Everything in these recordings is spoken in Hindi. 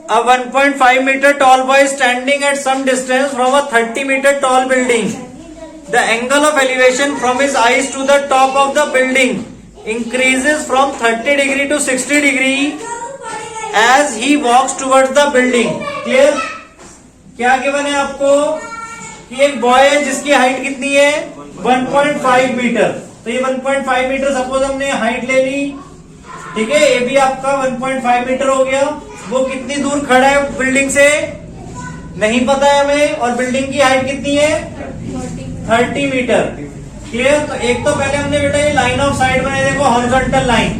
A 1.5 meter tall boy is standing at some distance from a 30 meter tall building. The angle of elevation from his eyes to the top of the building increases from 30 degree to 60 degree as he walks towards the building. Clear? क्या गिवन है आपको कि एक बॉय है जिसकी हाइट कितनी है 1.5 मीटर. तो ये 1.5 मीटर सपोज हमने हाइट ले ली, ठीक है. ये भी आपका 1.5 मीटर हो गया. वो कितनी दूर खड़ा है बिल्डिंग से नहीं पता है हमें, और बिल्डिंग की हाइट कितनी है 30 मीटर. क्लियर? तो एक तो पहले हमने बेटा ये लाइन ऑफ साइट बनाई, देखो हॉरिजॉन्टल लाइन.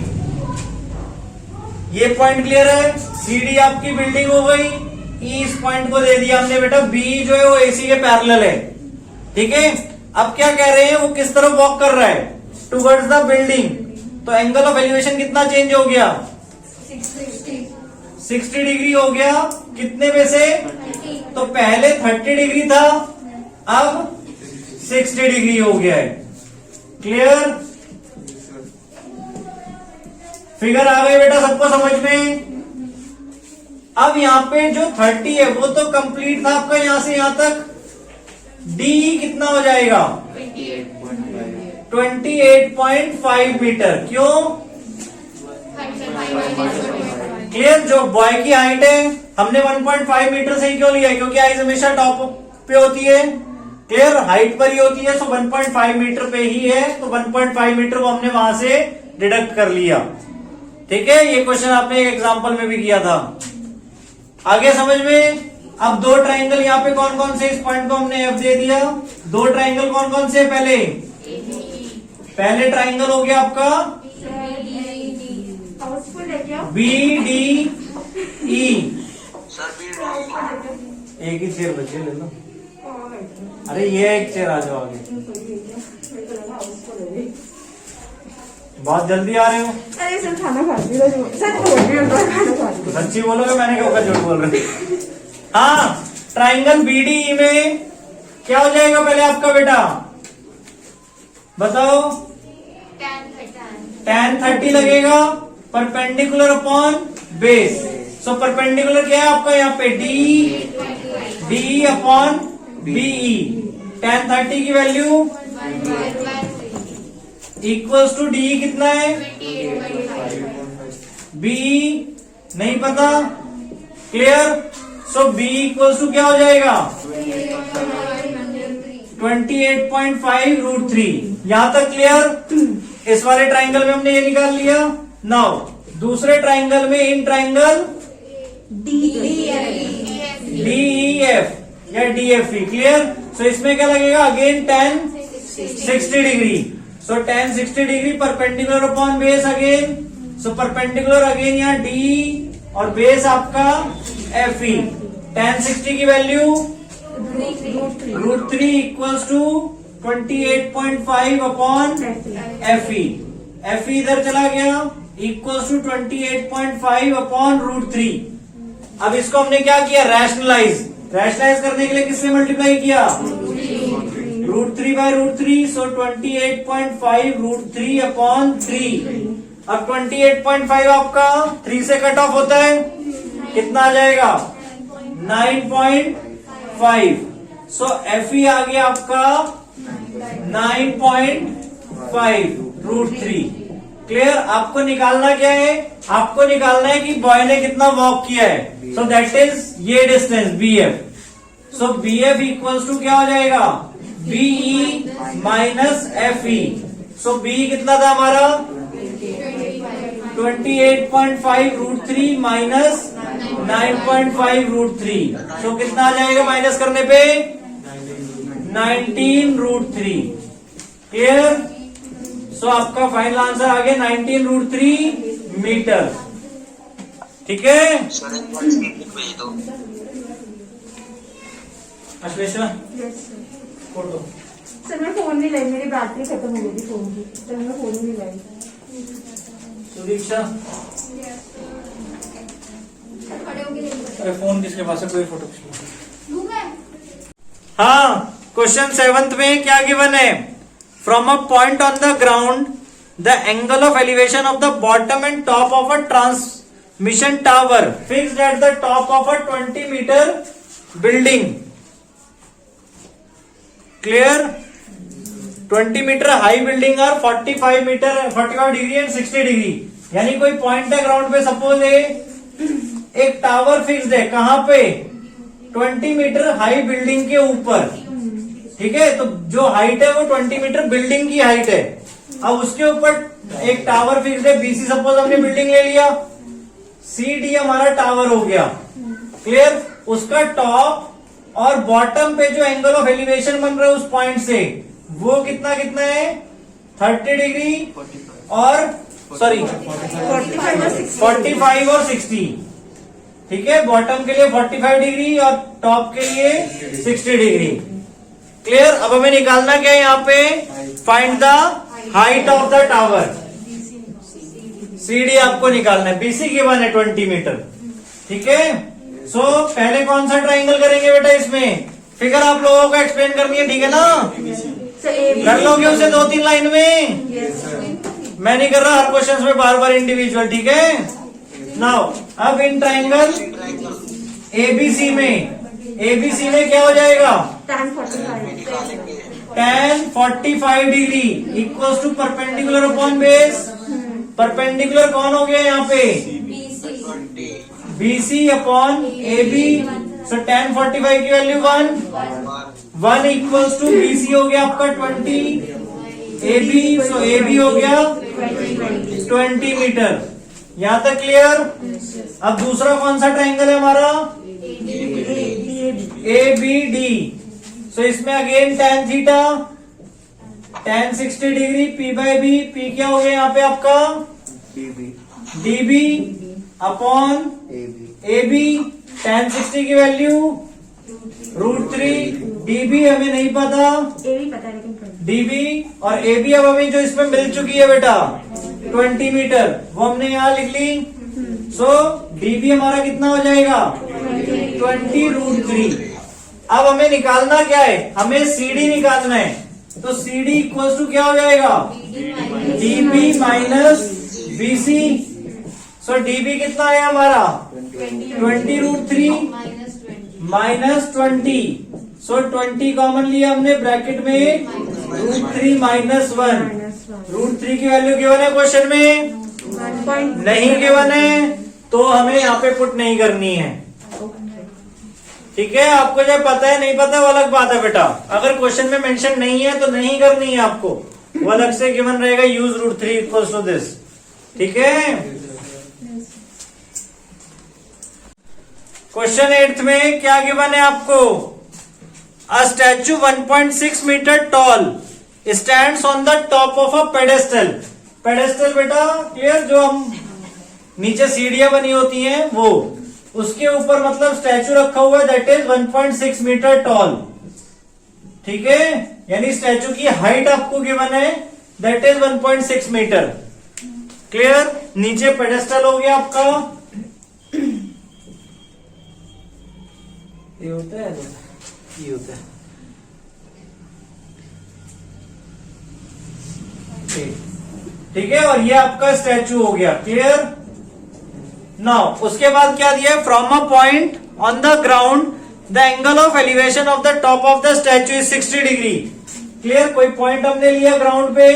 ये पॉइंट क्लियर है. सीडी आपकी बिल्डिंग हो गई. ई इस पॉइंट को दे दिया हमने बेटा, बी जो है वो एसी के पैरेलल है. ठीक है. अब क्या कह रहे हैं, वो किस तरफ वॉक कर रहा है टुवर्ड्स द बिल्डिंग. तो एंगल ऑफ एलिवेशन कितना चेंज हो गया 60 डिग्री हो गया. कितने में से? तो पहले 30 डिग्री था, अब 60 डिग्री हो गया है. क्लियर? फिगर आ गई बेटा सबको समझ में. अब यहाँ पे जो 30 है वो तो कंप्लीट था आपका यहां से यहां तक. डी कितना हो जाएगा 28.5 मीटर. क्यों? क्लियर? जो बॉय की हाइट है हमने 1.5 मीटर से ही क्यों लिया, क्योंकि आइज हमेशा टॉप पे होती है. क्लियर? हाइट पर ही होती है. सो 1.5 मीटर पे ही है, तो 1.5 मीटर को हमने वहां से डिडक्ट कर लिया. ठीक है. ये क्वेश्चन आपने एक एग्जांपल में भी किया था. आगे समझ में. अब दो ट्राइंगल यहाँ पे कौन कौन से, इस पॉइंट को हमने एफ दे दिया. दो ट्राइंगल कौन कौन से? पहले ट्राइंगल हो गया आपका बी डी ई. एक ही चेयर बचे, ले लो. अरे ये एक चेयर आ जाओ आगे. बहुत जल्दी आ रहे हो. अरे सर खाना खाती हूँ. सच बोल रही हूँ, खाना खाती हूँ. सच्ची बोलोगे, मैंने क्या झूठ बोल रहे. हाँ. ट्राइंगल बीडीई में क्या हो जाएगा पहले आपका बेटा बताओ. tan 30 लगेगा perpendicular upon base. So perpendicular क्या है आपका यहाँ पे डी अपॉन बीई. tan 30 की वैल्यू इक्वल्स टू डी कितना है बीई नहीं पता. Clear? So B equals to क्या हो जाएगा 28.5√3. यहां तक क्लियर? इस वाले ट्राइंगल में हमने ये निकाल लिया. नाउ दूसरे ट्राइंगल में इन ट्राइंगल DEF या DFE. क्लियर? सो इसमें क्या लगेगा again tan 60 degree. So tan 60 degree perpendicular upon base again. So perpendicular again यहाँ D और बेस आपका FE. tan 60 की value √3 equals to 28.5 upon FE. FE इधर चला गया इक्वल्स टू 28.5 अपॉन √3. अब इसको हमने क्या किया रैशनलाइज. रैशनलाइज करने के लिए किससे मल्टीप्लाई किया √3/√3. सो 28.5 √3 अपॉन 3. अब 28.5 आपका 3 से कट ऑफ होता है, कितना आ जाएगा 9.5. सो FE आ गया आपका 9.5 √3. क्लियर? आपको निकालना क्या है, आपको निकालना है कि बॉय ने कितना वॉक किया है. सो दैट इज ये distance BF. So BF equals to क्या हो जाएगा BE minus FE. So B कितना था हमारा 28.5 √3 माइनस 9.5 √3. सो कितना आ जाएगा माइनस करने पे 19 √3. क्लियर? सो आपका फाइनल आंसर आ गया 19 √3 मीटर. ठीक है अश्लेषा फोटो. सर मैं फोन नहीं लाई, मेरी बैटरी खत्म हो गई थी फोन की, तो मैं फोन नहीं लाई. सुदीक्षा अरे फोन किसके पास है, कोई फोटो खींच. हाँ. क्वेश्चन 7th में क्या गिवन है. From a point on the ground the angle of elevation of the bottom and top of a mission tower fixed at the top of a 20-meter building. Clear? 20 metre high building और 45 डिग्री एंड 60 डिग्री, यानी कोई पॉइंट है ग्राउंड पे, सपोज एक टावर फिक्स्ड है कहां पे, 20 मीटर हाई बिल्डिंग के ऊपर, ठीक है। तो जो हाइट है वो 20 मीटर बिल्डिंग की हाइट है। अब उसके ऊपर एक टावर फिक्स्ड है, बीसी सपोज हमने बिल्डिंग ले लिया, सी डी हमारा टावर हो गया। क्लियर? उसका टॉप और बॉटम पे जो एंगल ऑफ एलिवेशन बन रहा है उस पॉइंट से, वो कितना है, 30 डिग्री और 45 और 60, ठीक है। बॉटम के लिए 45 डिग्री और टॉप के लिए 60 डिग्री। क्लियर? अब हमें निकालना क्या है यहाँ पे, find the height of the tower. CD आपको निकालना है, बीसी गिवन है 20 मीटर, ठीक है। सो पहले कौन सा ट्राइंगल करेंगे बेटा, इसमें फिगर आप लोगों को एक्सप्लेन करनी है, ठीक है ना। कर लोगे उसे 2-3 लाइन में, मैं नहीं कर रहा हर क्वेश्चन में बार बार इंडिविजुअल, ठीक है। नाउ अब इन ट्राइंगल एबीसी में क्या हो जाएगा, tan 45 degree equals to perpendicular upon base. Perpendicular कौन हो गया यहाँ पे, BC upon AB. So tan 45 की वैल्यू 1 इक्वल्स टू बीसी हो गया आपका 20, एबी, सो एबी हो गया 20 मीटर। यहां तक क्लियर? अब दूसरा कौन सा ट्राइंगल है हमारा, ए बी डी। सो इसमें अगेन tan थीटा, tan 60 डिग्री, पी बाई बी, पी क्या हो गया यहाँ पे आपका, DB upon A B. tan 60 की वैल्यू √3, डीबी हमें नहीं पता, एबी पता है लेकिन डीबी और एबी अब हमें जो इसमें मिल चुकी है बेटा 20 मीटर, वो हमने यहाँ लिख ली। सो डीबी हमारा कितना हो जाएगा, 20 √3। अब हमें निकालना क्या है, हमें सीडी निकालना है। तो सीडी इक्वल्स टू क्या हो जाएगा, डीबी माइनस बीसी। सो डीबी कितना है हमारा 20 √3 माइनस 20। सो 20 कॉमन लिया हमने, ब्रैकेट में √3 माइनस 1। √3 की वैल्यू गिवन है क्वेश्चन में, नहीं गिवन है तो हमें यहाँ पे पुट नहीं करनी है, ठीक है। आपको जब पता है नहीं पता वो अलग बात है बेटा, अगर क्वेश्चन में मेंशन नहीं है तो नहीं करनी है आपको, वो अलग से गिवन रहेगा, यूज √3 इक्वल्स टू दिस, ठीक है। क्वेश्चन 8 में क्या गिवन है आपको, a statue 1.6 metre tall stands on the top of a pedestal. Pedestal बेटा क्लियर, जो हम नीचे सीढ़ियां बनी होती हैं वो, उसके ऊपर मतलब स्टैचू रखा हुआ है, दैट इज 1.6 मीटर टॉल, ठीक है। यानी स्टैचू की हाइट आपको गिवन है, दैट इज 1.6 मीटर। क्लियर? नीचे पेडेस्टल हो गया आपका, ये होता है, ये होता है, ठीक है। और ये आपका स्टैचू हो गया। क्लियर? नाउ उसके बाद क्या दिया है, from a point on the ground the angle of elevation of the top of the statue is 60 degree. Clear? कोई पॉइंट हमने लिया ग्राउंड पे,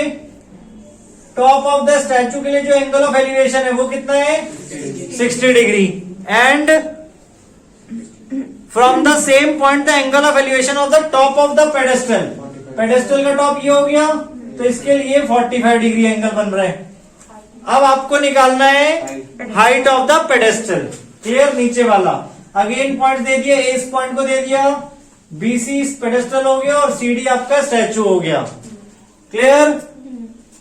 टॉप ऑफ द स्टैचू के लिए जो एंगल ऑफ एलिवेशन है वो कितना है, 60 degree. And from the same point the angle of elevation of the top of the pedestal. Pedestal का टॉप ये हो गया, तो इसके लिए 45 डिग्री एंगल बन रहा है। अब आपको निकालना है height of the pedestal. Clear? नीचे वाला अगेन पॉइंट दे दिया, इस पॉइंट को दे दिया, बीसी पेडेस्टल हो गया और सीडी आपका स्टैचू हो गया। क्लियर?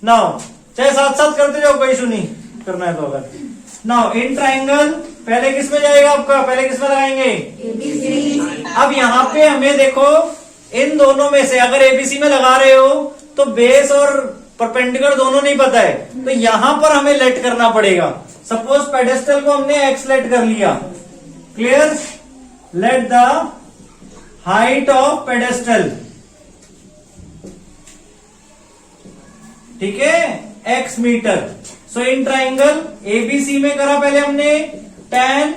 नाउ चाहे साथ साथ करते जाओ, कोई इशू नहीं, करना है तो। अगर नाउ इन ट्राइंगल पहले किस में जाएगा आपका, पहले किस में लगाएंगे, अब यहाँ पे हमें देखो इन दोनों में से अगर एबीसी में लगा रहे हो तो बेस और परपेंडिकुलर दोनों नहीं पता है, तो यहां पर हमें लेट करना पड़ेगा। सपोज पेडेस्टल को हमने एक्स लेट कर लिया। Clear? Let the height of pedestal, ठीक है, x metre. So in triangle ABC में करा पहले हमने tan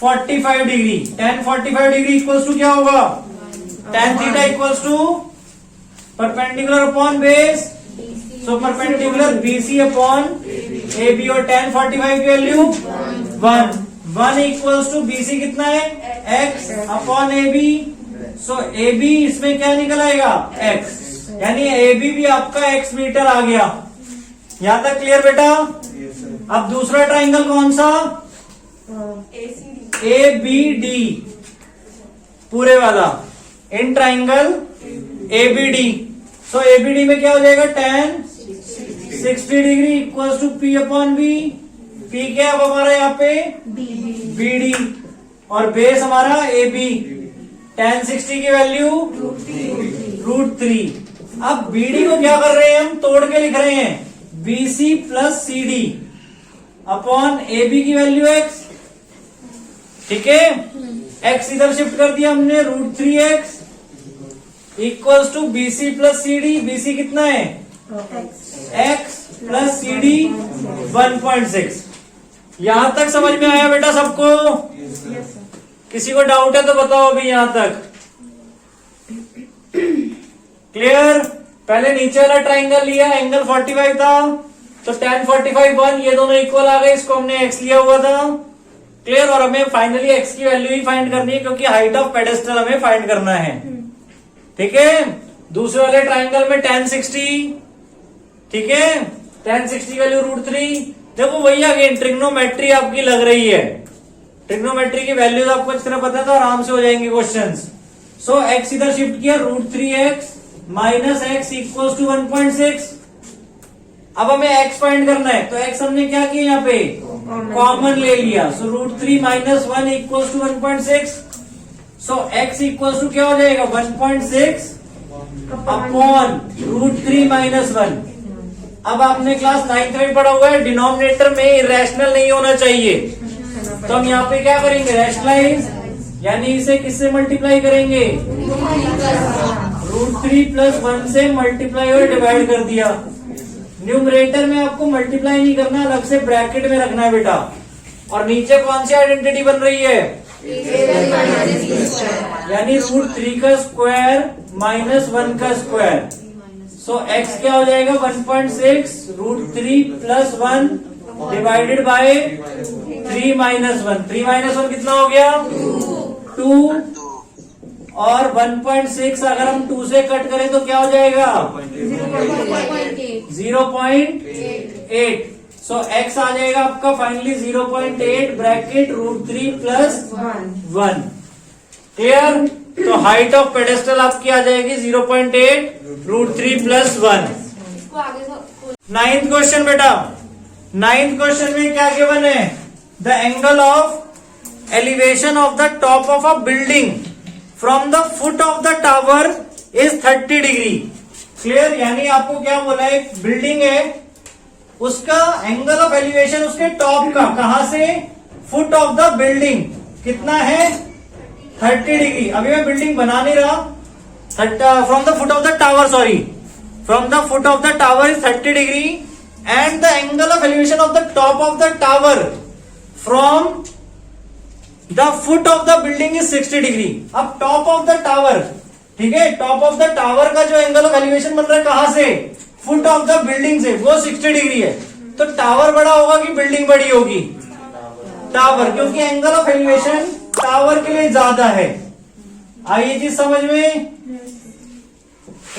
45 degree. tan 45 degree equals to क्या होगा? tan theta equals to perpendicular upon base, so perpendicular BC upon AB, और tan 45 की वैल्यू 1 इक्वल्स टू बीसी कितना है? x upon AB, so AB इसमें क्या निकल आएगा? x, यानी एबी भी आपका x मीटर आ गया। यहां तक क्लियर बेटा? अब दूसरा ट्राइंगल कौन सा? ए बी डी पूरे वाला, in triangle A B D. So A B D में क्या हो जाएगा? tan 60 degree equals to P upon B. P क्या अब हमारा यहाँ पे? बी डी, और बेस हमारा ए बी। tan 60 की वैल्यू √3। अब बीडी को क्या कर रहे हैं हम? तोड़ के लिख रहे हैं BC plus C D upon A B की वैल्यू x। ठीक है, x इधर शिफ्ट कर दिया हमने, √3x equals to BC plus C D. BC कितना है? x plus C D 1.6। यहां तक समझ में आया बेटा सबको? किसी को डाउट है तो बताओ अभी यहां तक। क्लियर? पहले नीचे वाला ट्राइंगल लिया, एंगल 45 था, तो tan 45 1, ये दोनों इक्वल आ गए, इसको हमने x लिया हुआ था। क्लियर? और हमें फाइनली x की वैल्यू ही फाइंड करनी है, क्योंकि हाइट ऑफ पेडेस्टल हमें फाइंड करना है। ठीक है, दूसरे वाले ट्राइंगल में tan 60, ठीक है, tan 60 की वैल्यू √3। देखो वही अगेन ट्रिग्नोमेट्री आपकी लग रही है, ट्रिग्नोमेट्री की वैल्यूज आपको इस तरह पता है तो आराम से हो जाएंगे क्वेश्चंस। सो x इधर शिफ्ट किया, √3x minus x equals to 1.6। अब हमें x फाइंड करना है, तो x हमने क्या किया यहाँ पे? कॉमन ले लिया, so √3 minus 1 equals to 1.6। So x equals to क्या हो जाएगा? 1.6 अपॉन √3 माइनस 1। अब आपने क्लास 9th में पढ़ा हुआ है, डिनोमिनेटर में इरेशनल नहीं होना चाहिए, तो हम यहाँ पे क्या करेंगे? रैशनलाइज, यानी इसे किससे मल्टीप्लाई करेंगे? √3 प्लस 1 से मल्टीप्लाई और डिवाइड कर दिया। न्यूमरेटर में आपको मल्टीप्लाई नहीं करना, अलग से ब्रैकेट में रखना है बेटा। और नीचे कौन सी आइडेंटिटी बन रही है? यानी √3 का स्क्वायर माइनस 1 का स्क्वायर। सो x क्या हो जाएगा? 1.6 √3 plus 1 divided by 3 minus 1। 3 minus 1 कितना हो गया? 2। और 1.6 अगर हम 2 से कट करें तो क्या हो जाएगा? 0.8। सो x आ जाएगा आपका फाइनली 0.8 ब्रैकेट √3 प्लस 1। क्लियर? तो हाइट ऑफ पेडेस्टल आपकी आ जाएगी 0.8 √3 प्लस 1। 9th क्वेश्चन बेटा, 9th क्वेश्चन में क्या गिवन है? The angle of elevation of the top of a building from the foot of the tower is 30 degree. Clear? यानी आपको क्या बोला है? एक बिल्डिंग है, उसका एंगल ऑफ एलिवेशन उसके टॉप का, कहां से? फुट ऑफ द बिल्डिंग कितना है? 30 डिग्री। अभी मैं बिल्डिंग बना नहीं रहा, from the foot of the tower, sorry, from the foot of the tower is 30 degree and the angle of elevation of the top of the tower from the foot of the building is 60 degree. अब टॉप ऑफ द टावर, ठीक है, टॉप ऑफ द टावर का जो एंगल ऑफ एलिवेशन बन रहा है कहां से? फुट ऑफ द बिल्डिंग से, वो 60 डिग्री है। तो टावर बड़ा होगा कि बिल्डिंग बड़ी होगी? टावर, क्योंकि एंगल ऑफ एलिवेशन टावर के लिए ज्यादा है। आइए जी समझ में,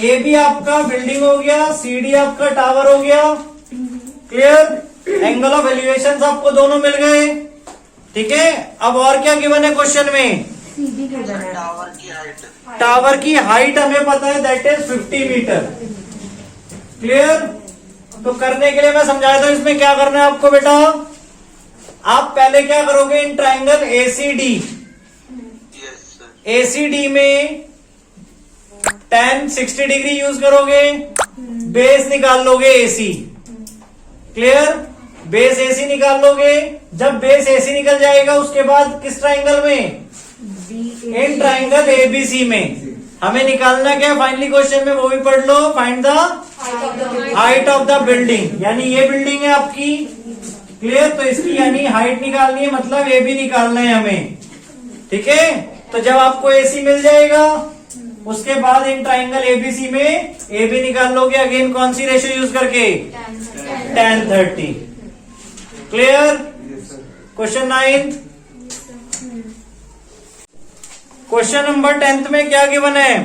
ए बी आपका बिल्डिंग हो गया, सी डी आपका टावर हो गया। क्लियर? एंगल ऑफ एलिवेशन आपको दोनों मिल गए। ठीक है, अब और क्या गिवन है क्वेश्चन में? टावर की हाइट हमें पता है, दैट इज 50 मीटर। क्लियर? तो करने के लिए मैं समझाया था इसमें क्या करना है आपको बेटा। आप पहले क्या करोगे? इन ट्राइंगल एसीडी, एसीडी में tan 60 डिग्री यूज करोगे, बेस निकाल लोगे एसी। क्लियर? बेस एसी निकाल लोगे। जब बेस एसी निकल जाएगा उसके बाद किस ट्राइंगल में? इन ट्राइंगल एबीसी में। हमें निकालना क्या फाइनली क्वेश्चन में, वो भी पढ़ लो। Find the height of the building, यानी ये बिल्डिंग है आपकी, क्लियर? तो इसकी यानी हाइट निकालनी है, मतलब ए बी निकालना है हमें, ठीक है? तो जब आपको एसी मिल जाएगा उसके बाद इन ट्राइंगल एबीसी में ए बी निकाल लोगे, अगेन कौन सी रेशियो यूज करके? tan 30। Clear? Question 9। Question number 10 में क्या गिवन है?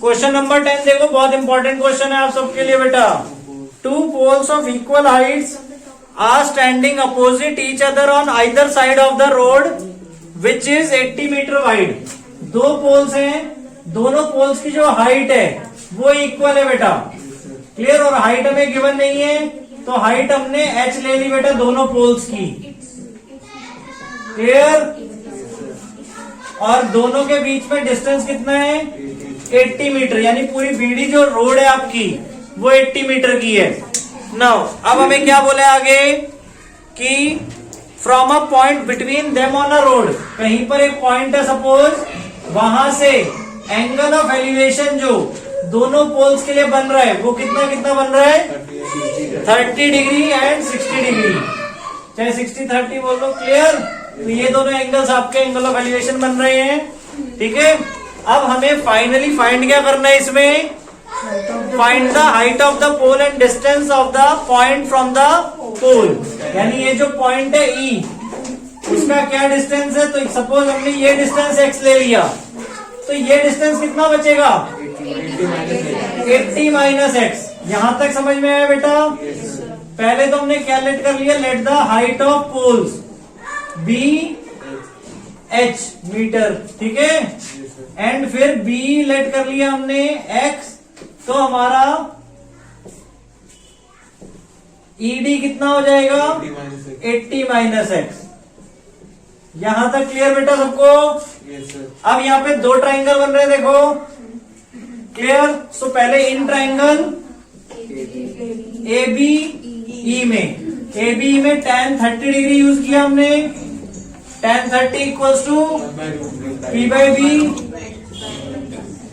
क्वेश्चन नंबर 10 देखो, बहुत इंपॉर्टेंट क्वेश्चन है आप सबके लिए बेटा। Two poles of equal heights are standing opposite each other on either side of the road which is 80 metre wide. दो पोल्स हैं, दोनों पोल्स की जो हाइट है वो इक्वल है बेटा। क्लियर? और हाइट हमें गिवन नहीं है, तो हाइट हमने h ले ली बेटा दोनों पोल्स की। क्लियर? और दोनों के बीच में डिस्टेंस कितना है? 80 मीटर, यानी पूरी बीडी जो रोड है आपकी वो 80 मीटर की है। नाउ अब हमें क्या बोला है आगे कि from a point between them on a road, कहीं पर एक पॉइंट है सपोज, वहां से एंगल ऑफ एलिवेशन जो दोनों पोल्स के लिए बन रहा है वो कितना कितना बन रहा है? 30 डिग्री एंड 60 डिग्री, चाहे 60 30 बोल लो। क्लियर? तो ये दोनों एंगल्स आपके एंगल ऑफ एलिवेशन बन रहे हैं, ठीक है? अब हमें फाइनली फाइंड क्या करना है इसमें? Find the height of the pole and distance of the point from the pole. यानी ये जो पॉइंट है ई, उसका क्या डिस्टेंस है? तो सपोज हमने ये डिस्टेंस x ले लिया, तो ये डिस्टेंस कितना बचेगा? 80 माइनस एक्स। यहां तक समझ में आया बेटा? पहले तो हमने क्या लेट कर लिया? Let the height of poles be H metre, ठीक है? एंड फिर बी लेट कर लिया हमने एक्स, तो हमारा ईडी कितना हो जाएगा? 80 माइनस एक्स। यहां तक क्लियर बेटा सबको? अब यहाँ पे दो ट्राइंगल बन रहे हैं, देखो। क्लियर? सो पहले इन ट्राइंगल ए बी ई में tan 30 डिग्री यूज किया हमने। tan 30 equals to P by B.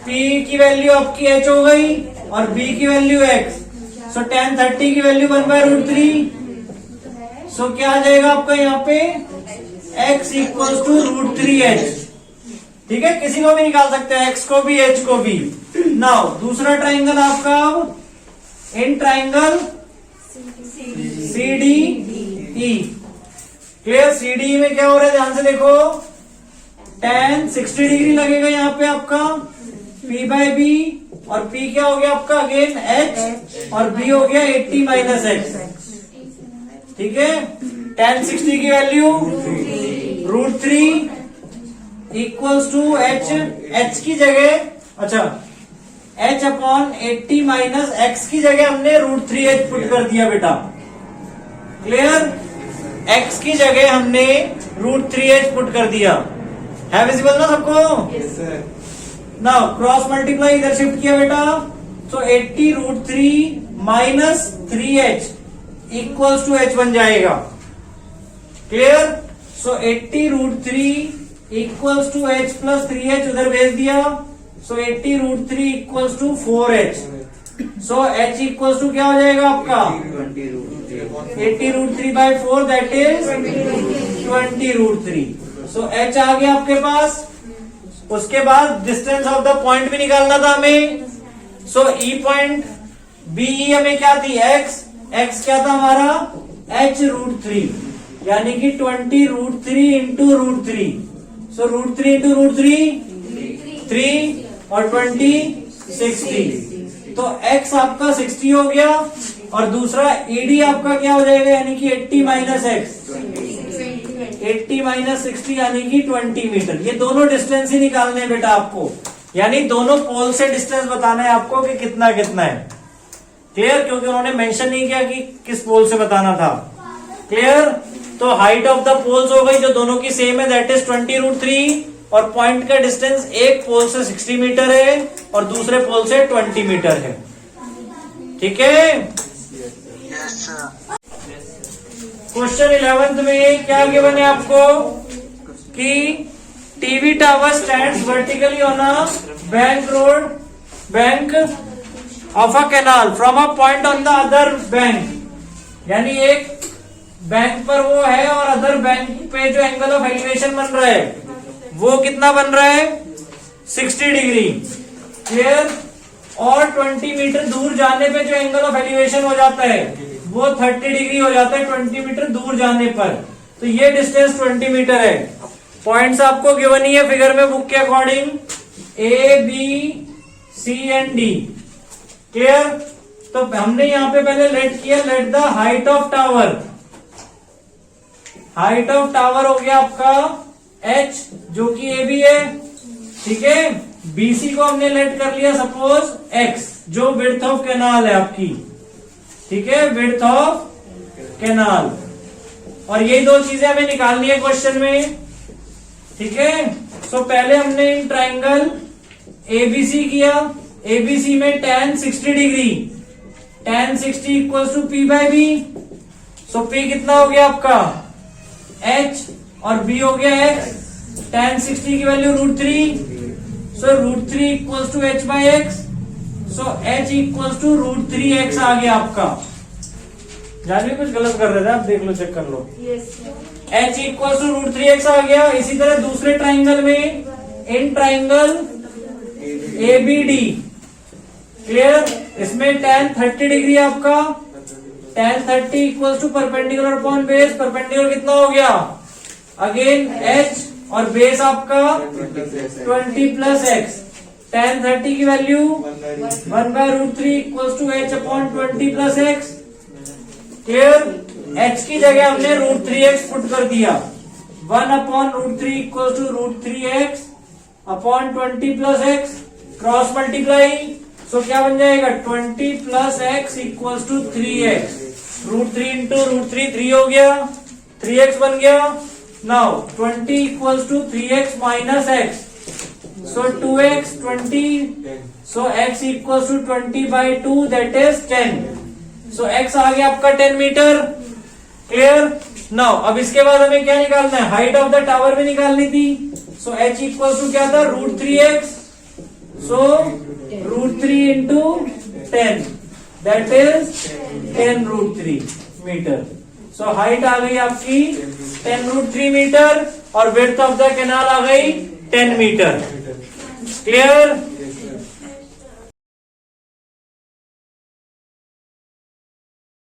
P की वैल्यू आपकी h हो गई और b की वैल्यू x। सो tan 30 की वैल्यू 1/√3। सो क्या आ जाएगा आपका यहाँ पे? x equals to √3h। ठीक है? किसी को भी निकाल सकते हैं, x को भी h को भी। नाउ दूसरा ट्राइंगल आपका, in triangle C D E. Clear? C D में क्या हो रहा है ध्यान से देखो, tan 60 डिग्री लगेगा यहाँ पे आपका p बाई बी, और p क्या हो गया आपका अगेन h, और b हो गया 80 माइनस x। ठीक है? tan 60 की वैल्यू √3 इक्वल्स टू h की जगह, अच्छा h अपॉन 80 माइनस x की जगह हमने √3h पुट कर दिया बेटा। क्लियर? x की जगह हमने √3h पुट कर दिया। है विजिबल ना सबको? नाउ क्रॉस मल्टीप्लाई इधर शिफ्ट किया बेटा, तो 80 √3 minus 3h equals to h बन जाएगा। Clear? So 80 √3 equals to h plus 3h उधर भेज दिया, so 80 √3 equals to 4h। So h equals to क्या हो जाएगा आपका? 80 √3 by 4, that is 20 √3। So h आ गया आपके पास। उसके बाद डिस्टेंस ऑफ द पॉइंट भी निकालना था हमें। सो ई पॉइंट बी हमें क्या थी? x क्या था हमारा? h √3, यानी कि 20 √3 इंटू √3। सो √3 इंटू √3 3 और 20 60। तो x आपका 60 हो गया, और दूसरा ईडी आपका क्या हो जाएगा? यानी कि 80 माइनस एक्स, 80 माइनस 60 यानी कि 20 मीटर। ये दोनों डिस्टेंस ही निकालने हैं बेटा आपको, यानी दोनों पोल से डिस्टेंस बताना है आपको कि कितना कितना है। क्लियर? क्योंकि उन्होंने मेंशन नहीं किया कि किस पोल से बताना था। क्लियर? तो हाइट ऑफ द पोल्स हो गई जो दोनों की सेम है, दैट इज 20 √3, और पॉइंट का डिस्टेंस एक पोल से 60 मीटर है और दूसरे पोल से 20 मीटर है। ठीक है? क्वेश्चन 11 में क्या गिवन है आपको कि TV tower stands vertically on a bank of a canal from a point on the other bank. यानी एक बैंक पर वो है और अदर बैंक पे जो एंगल ऑफ एलिवेशन बन रहा है वो कितना बन रहा है 60 डिग्री। क्लियर। और 20 मीटर दूर जाने पे जो एंगल ऑफ एलिवेशन हो जाता है वो 30 डिग्री हो जाता है 20 मीटर दूर जाने पर। तो ये डिस्टेंस 20 मीटर है। पॉइंट्स आपको गिवन ही है फिगर में बुक के according, A B C and D. Clear. तो हमने यहां पे पहले लेट किया, let the height of tower. Height of tower हो गया आपका h जो कि ए बी है। ठीक है। बीसी को हमने लेट कर लिया सपोज x जो विड्थ ऑफ कैनाल है आपकी। ठीक है, विड्थ ऑफ कैनाल। और यही दो चीजें हमें निकालनी है क्वेश्चन में। ठीक है। सो पहले हमने इन ट्राइंगल एबीसी किया। एबीसी में tan 60 degree, tan 60 equal to P by B. So P कितना हो गया आपका h और b हो गया x। tan 60 की value √3। So √3 equal to h by X. So h equal to √3x आ गया आपका। जानवी कुछ गलत कर रहे थे आप, देख लो, चेक कर लो। h इक्वल टू √3x आ गया। इसी तरह दूसरे ट्राइंगल में इन ट्राइंगल ABD। क्लियर। इसमें tan 30 डिग्री आपका, tan 30 equal to perpendicular upon base. Perpendicular कितना हो गया अगेन h और बेस आपका 20 प्लस x। tan 30 की value 1/√3 equal to h upon 20 plus x। Clear. h की जगह हमने √3x पुट कर दिया। 1/√3 equal to √3x upon 20 plus x। Cross multiply. So क्या बन जाएगा 20 plus x equal to 3x। √3 into √3 3 हो गया, 3x बन गया। Now 20 equal to 3x minus x। So 2x 20। So x equal to 20/2 that is 10। So x आ गया आपका 10 मीटर। क्लियर। नाउ अब इसके बाद हमें क्या निकालना है, हाइट ऑफ द टावर भी निकालनी थी। सो h इक्वल टू क्या था √3x। So √3 into 10 that is 10√3 metre. So height आ गई आपकी 10√3 मीटर और विड्थ ऑफ द कैनाल आ गई 10 मीटर। क्लियर।